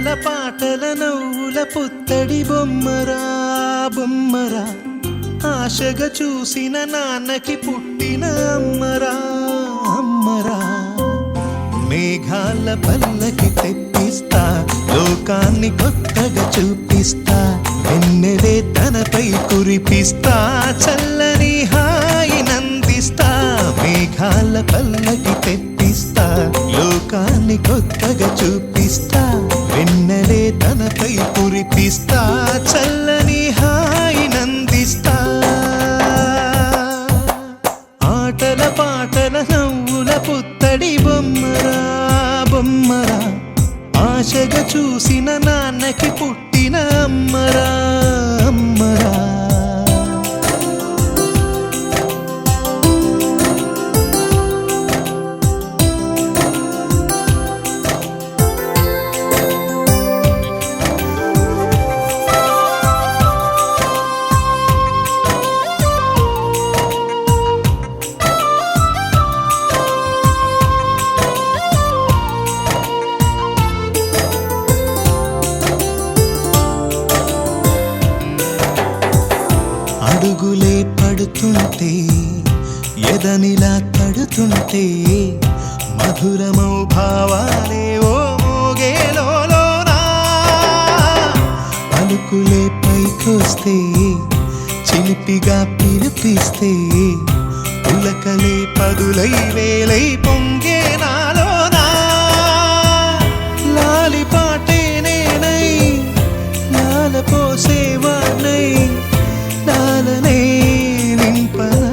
ఆటల పాటల నవ్వుల పుత్తడి బొమ్మరా బొమ్మరా, ఆశగా చూసిన నాన్నకి పుట్టిన అమ్మరా అమ్మరా. మేఘాల పల్లకి తెప్పిస్తా, లోకాన్ని కొత్తగా చూపిస్తా, వెన్నెలే తనపై కురిపిస్తా, చల్లని హాయి నందిస్తా. మేఘాల పల్లకి తెప్పిస్తా, లోకాన్ని కొత్తగా చూపిస్తా, వెన్నెలే తనపై కురిపిస్తా, చల్లని హాయి నందిస్తా. ఆటల పాటల నవ్వుల పుత్తడి బొమ్మరా బొమ్మరా, ఆశగా చూసిన నాన్నకి పుట్టిన అమ్మరా అమ్మరా. అడుగులే పడుతుంటే ఎదనిలా తడుతుంటే, మధురమౌ భావాలే ఓ మోగేలోనా. పలుకులే పైకొస్తే చిలిపిగా పిలిపిస్తే, పులకలే పదులై వేలై పొంగే నాలోనా. లాలి పాటే నేనై లాల పోసేవాణ్ణై, లాలనే నింపనా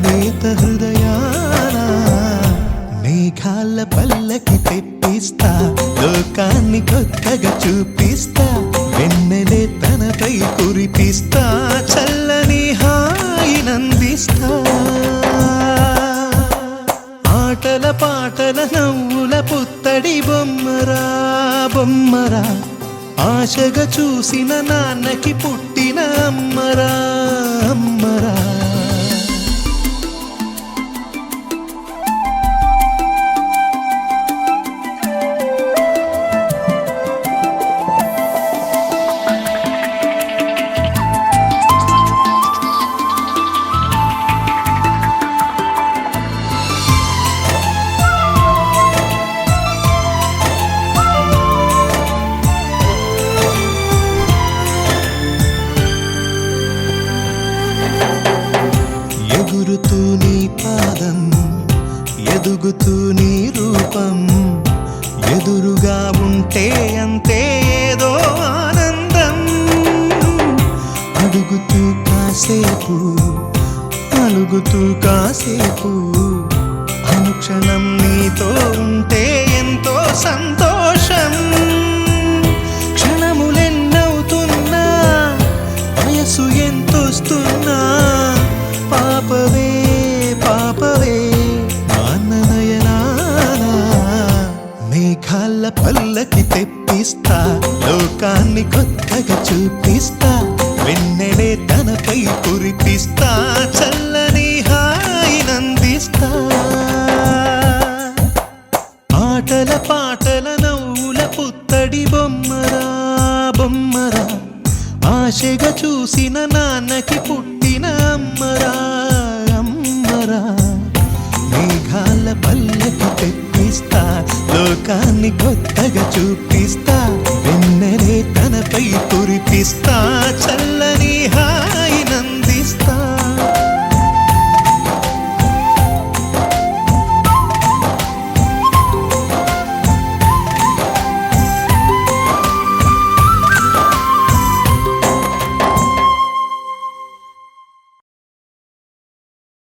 నేత హృదయాన. మేఘాల పల్లకి తెప్పిస్తా, లోకాన్ని కొత్తగా చూపిస్తా, వెన్నెలే తనపై కురిపిస్తా, చల్లని హాయి నందిస్తా. ఆటల పాటల నవ్వుల పుత్తడి బొమ్మరా బొమ్మరా, ఆశగా చూసిన నాన్నకి పుట్టిన అమ్మరా అమ్మరా. ఎగురుతూ నీ పాదం, ఎదుగుతూ నీ రూపం, ఎదురుగా ఉంటే అంతే ఏదో ఆనందం. అడుగుతూ కాసేపు, అలుగుతూ కాసేపు, అనుక్షణం నీతో ఉంటే ఎంతో సంతోషం. క్షణములెన్నవుతున్నా, వయసు ఎంతొస్తున్నా, పాపవే పాపవే నాన్ననయనానా. మేఘాల పల్లకి తెప్పిస్తా, లోకాన్ని కొత్తగా చూపిస్తా, వెన్నెలే తనపై కురిపిస్తా, చల్లని హాయి నందిస్తా. ఆటల పాటల నవ్వుల పుత్తడి బొమ్మరా బొమ్మరా, ఆశగా చూసిన నాన్నకి పుట్టిన అమ్మరా అమ్మరా. మేఘాల పల్లకి తెప్పిస్తా, లోకాన్ని కొత్తగా చూపిస్తా, వెన్నెలే తనపై కురిపిస్తా, చల్లని హాయి నందిస్తా.